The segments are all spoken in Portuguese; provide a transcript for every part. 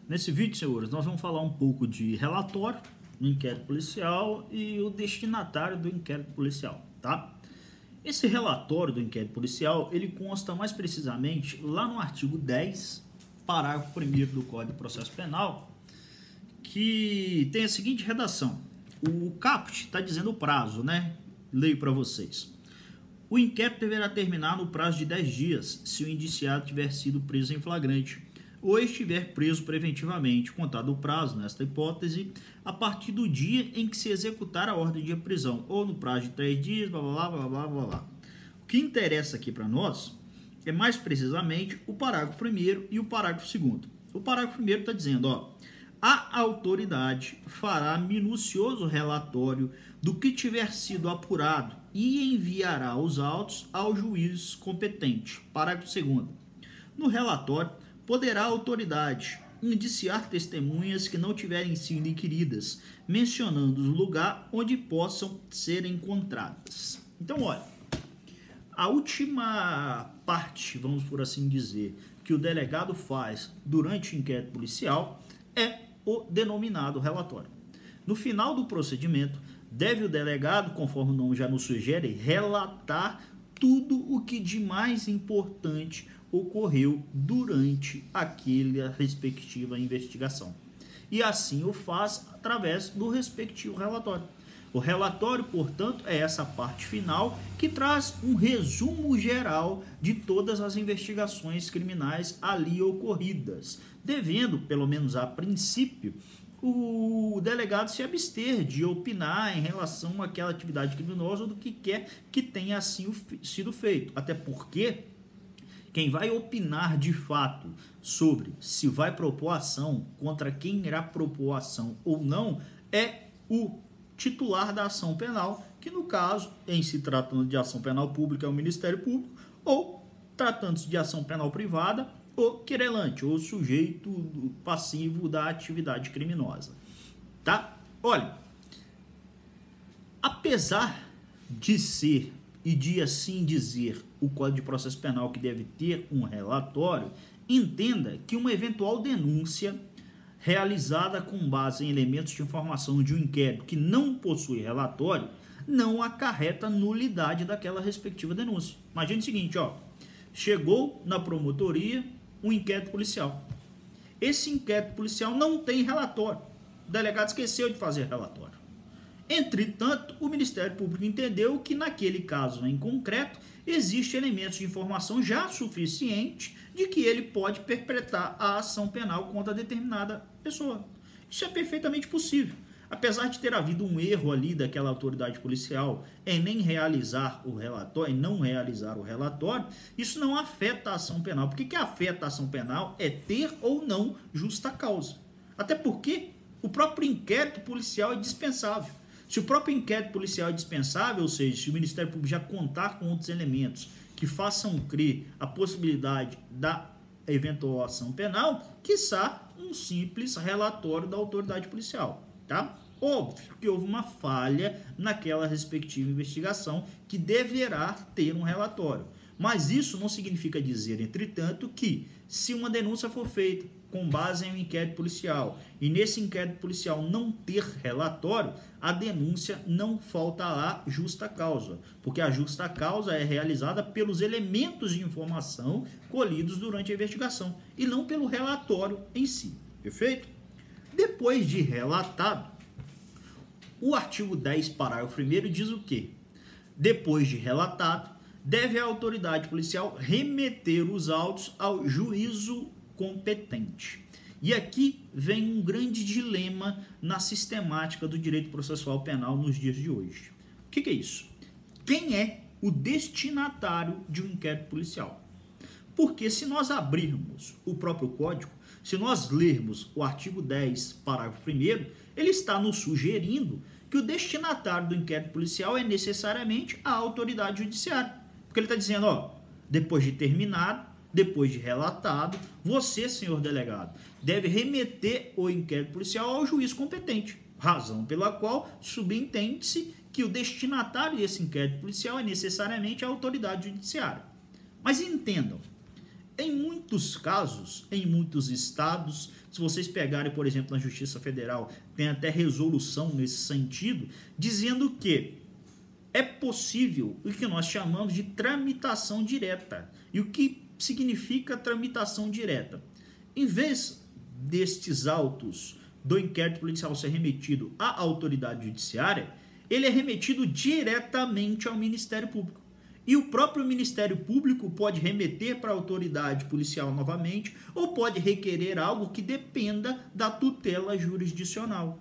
Nesse vídeo, senhores, nós vamos falar um pouco de relatório do inquérito policial e o destinatário do inquérito policial, tá? Esse relatório do inquérito policial, ele consta mais precisamente lá no artigo 10, parágrafo 1º do Código de Processo Penal, que tem a seguinte redação. O caput está dizendo o prazo, né? Leio para vocês. O inquérito deverá terminar no prazo de 10 dias, se o indiciado tiver sido preso em flagrante ou estiver preso preventivamente, contado o prazo, nesta hipótese, a partir do dia em que se executar a ordem de prisão, ou no prazo de 3 dias, blá, blá, blá, blá, blá, blá. O que interessa aqui para nós é mais precisamente o parágrafo 1º e o parágrafo 2º. O parágrafo 1º está dizendo, ó, a autoridade fará minucioso relatório do que tiver sido apurado e enviará os autos ao juiz competente. Parágrafo 2º. No relatório, poderá a autoridade indiciar testemunhas que não tiverem sido inquiridas, mencionando o lugar onde possam ser encontradas. Então, olha, a última parte, vamos por assim dizer, que o delegado faz durante o inquérito policial é o denominado relatório. No final do procedimento, deve o delegado, conforme o nome já nos sugere, relatar tudo o que de mais importante ocorreu durante aquela respectiva investigação. E assim o faz através do respectivo relatório. O relatório, portanto, é essa parte final que traz um resumo geral de todas as investigações criminais ali ocorridas, devendo, pelo menos a princípio, o delegado se abster de opinar em relação àquela atividade criminosa ou do que quer que tenha assim sido feito. Até porque quem vai opinar de fato sobre se vai propor ação, contra quem irá propor ação ou não, é o titular da ação penal, que no caso, em se tratando de ação penal pública, é o Ministério Público, ou tratando-se de ação penal privada, o querelante, ou sujeito passivo da atividade criminosa. Tá? Olha, apesar de ser e de assim dizer o Código de Processo Penal que deve ter um relatório, entenda que uma eventual denúncia realizada com base em elementos de informação de um inquérito que não possui relatório não acarreta nulidade daquela respectiva denúncia. Imagine o seguinte, ó, chegou na promotoria um inquérito policial. Esse inquérito policial não tem relatório. O delegado esqueceu de fazer relatório. Entretanto, o Ministério Público entendeu que naquele caso em concreto existe elementos de informação já suficiente de que ele pode perpetrar a ação penal contra determinada pessoa. Isso é perfeitamente possível. Apesar de ter havido um erro ali daquela autoridade policial em nem realizar o relatório, em não realizar o relatório, isso não afeta a ação penal. Porque que afeta a ação penal é ter ou não justa causa. Até porque o próprio inquérito policial é dispensável. Se o próprio inquérito policial é dispensável, ou seja, se o Ministério Público já contar com outros elementos que façam crer a possibilidade da eventual ação penal, quiçá um simples relatório da autoridade policial, tá? Óbvio que houve uma falha naquela respectiva investigação que deverá ter um relatório. Mas isso não significa dizer, entretanto, que se uma denúncia for feita com base em um inquérito policial e nesse inquérito policial não ter relatório, a denúncia não faltará justa causa, porque a justa causa é realizada pelos elementos de informação colhidos durante a investigação e não pelo relatório em si, perfeito? Depois de relatado, o artigo 10, parágrafo 1º diz o quê? Depois de relatado, deve a autoridade policial remeter os autos ao juízo competente. E aqui vem um grande dilema na sistemática do direito processual penal nos dias de hoje. O que é isso? Quem é o destinatário de um inquérito policial? Porque se nós abrirmos o próprio código, se nós lermos o artigo 10, parágrafo 1º, ele está nos sugerindo que o destinatário do inquérito policial é necessariamente a autoridade judiciária. Porque ele está dizendo, ó, depois de terminado, depois de relatado, você, senhor delegado, deve remeter o inquérito policial ao juiz competente, razão pela qual subentende-se que o destinatário desse inquérito policial é necessariamente a autoridade judiciária. Mas entendam, em muitos casos, em muitos estados, se vocês pegarem, por exemplo, na Justiça Federal, tem até resolução nesse sentido, dizendo que é possível o que nós chamamos de tramitação direta. E o que significa tramitação direta? Em vez destes autos do inquérito policial ser remetido à autoridade judiciária, ele é remetido diretamente ao Ministério Público. E o próprio Ministério Público pode remeter para a autoridade policial novamente ou pode requerer algo que dependa da tutela jurisdicional.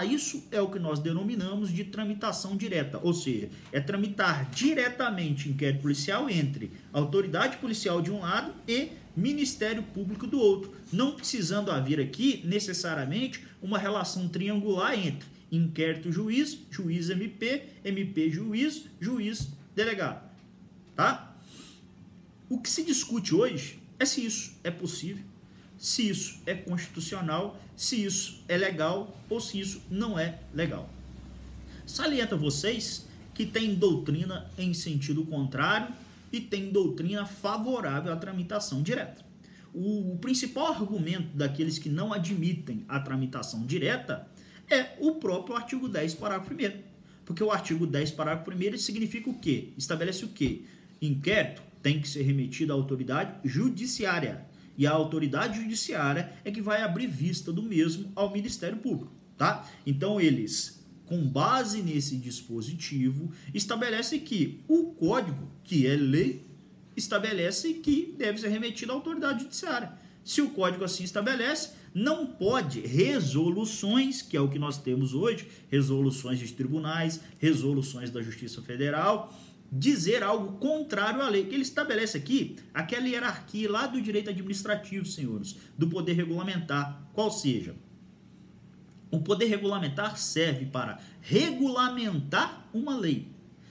Isso é o que nós denominamos de tramitação direta, ou seja, é tramitar diretamente inquérito policial entre autoridade policial de um lado e Ministério Público do outro, não precisando haver aqui necessariamente uma relação triangular entre inquérito juiz, juiz MP, MP juiz, juiz delegado. Tá? O que se discute hoje é se isso é possível, se isso é constitucional, se isso é legal ou se isso não é legal. Saliento a vocês que tem doutrina em sentido contrário e tem doutrina favorável à tramitação direta. O principal argumento daqueles que não admitem a tramitação direta é o próprio artigo 10, parágrafo 1º. Porque o artigo 10, parágrafo 1º significa o quê? Estabelece o quê? Inquérito tem que ser remetido à autoridade judiciária. E a autoridade judiciária é que vai abrir vista do mesmo ao Ministério Público. Tá? Então, eles, com base nesse dispositivo, estabelecem que o código, que é lei, estabelece que deve ser remetido à autoridade judiciária. Se o código assim estabelece, não pode resoluções, que é o que nós temos hoje, resoluções de tribunais, resoluções da Justiça Federal, dizer algo contrário à lei, que ele estabelece aqui aquela hierarquia lá do direito administrativo, senhores, do poder regulamentar, qual seja, o poder regulamentar serve para regulamentar uma lei.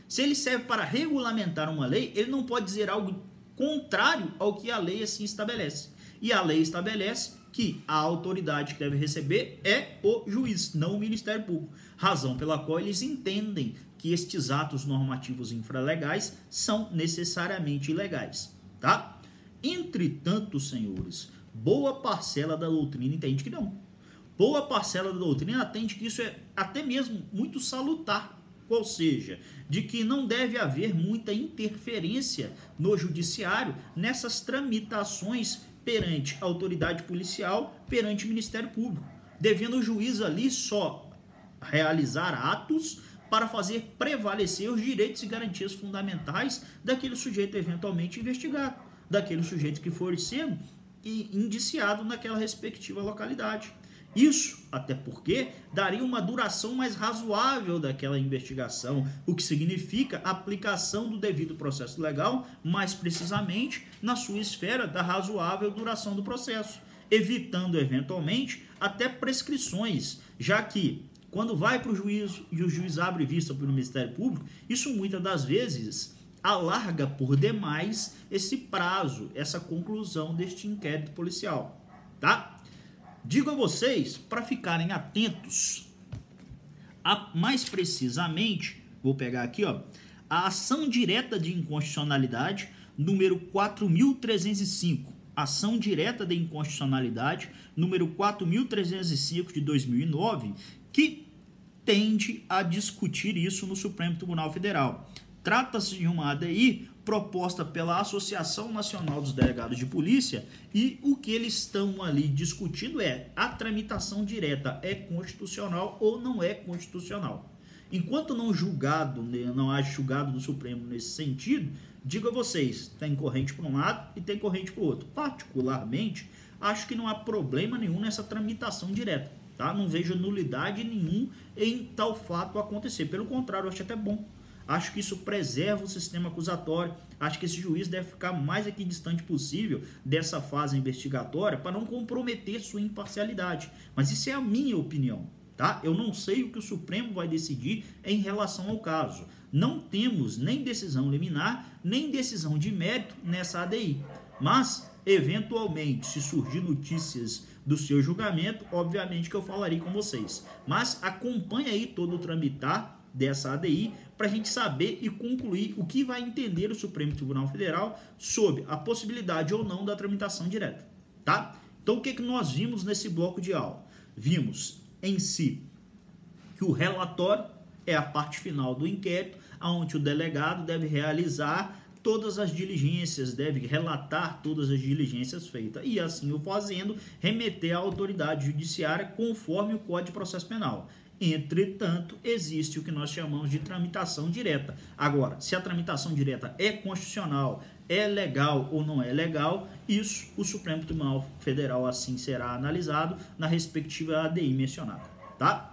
Se ele serve para regulamentar uma lei, ele não pode dizer algo contrário ao que a lei assim estabelece. E a lei estabelece que a autoridade que deve receber é o juiz, não o Ministério Público. Razão pela qual eles entendem que estes atos normativos infralegais são necessariamente ilegais, tá? Entretanto, senhores, boa parcela da doutrina entende que não. Boa parcela da doutrina entende que isso é até mesmo muito salutar, ou seja, de que não deve haver muita interferência no judiciário nessas tramitações perante a autoridade policial, perante o Ministério Público, devendo o juiz ali só realizar atos para fazer prevalecer os direitos e garantias fundamentais daquele sujeito eventualmente investigado, daquele sujeito que for sendo indiciado naquela respectiva localidade. Isso, até porque, daria uma duração mais razoável daquela investigação, o que significa aplicação do devido processo legal, mais precisamente na sua esfera da razoável duração do processo, evitando, eventualmente, até prescrições, já que, quando vai para o juiz e o juiz abre vista para o Ministério Público, isso muitas das vezes alarga por demais esse prazo, essa conclusão deste inquérito policial, tá? Digo a vocês para ficarem atentos, mais precisamente, vou pegar aqui, ó, a ação direta de inconstitucionalidade número 4.305, ação direta de inconstitucionalidade número 4.305 de 2009, que tende a discutir isso no Supremo Tribunal Federal. Trata-se de uma ADI proposta pela Associação Nacional dos Delegados de Polícia e o que eles estão ali discutindo é a tramitação direta é constitucional ou não é constitucional. Enquanto não haja julgado do Supremo nesse sentido, digo a vocês, tem corrente para um lado e tem corrente para o outro. Particularmente, acho que não há problema nenhum nessa tramitação direta. Tá? Não vejo nulidade nenhum em tal fato acontecer. Pelo contrário, acho até bom. Acho que isso preserva o sistema acusatório. Acho que esse juiz deve ficar mais aqui distante possível dessa fase investigatória para não comprometer sua imparcialidade. Mas isso é a minha opinião, tá? Eu não sei o que o Supremo vai decidir em relação ao caso. Não temos nem decisão liminar, nem decisão de mérito nessa ADI. Mas, eventualmente, se surgir notícias do seu julgamento, obviamente que eu falaria com vocês. Mas acompanhe aí todo o tramitar dessa ADI para a gente saber e concluir o que vai entender o Supremo Tribunal Federal sobre a possibilidade ou não da tramitação direta, tá? Então, o que nós vimos nesse bloco de aula? Vimos em si que o relatório é a parte final do inquérito, onde o delegado deve realizar todas as diligências, deve relatar todas as diligências feitas e, assim o fazendo, remeter à autoridade judiciária conforme o Código de Processo Penal. Entretanto, existe o que nós chamamos de tramitação direta. Agora, se a tramitação direta é constitucional, é legal ou não é legal, isso o Supremo Tribunal Federal assim será analisado na respectiva ADI mencionada, tá?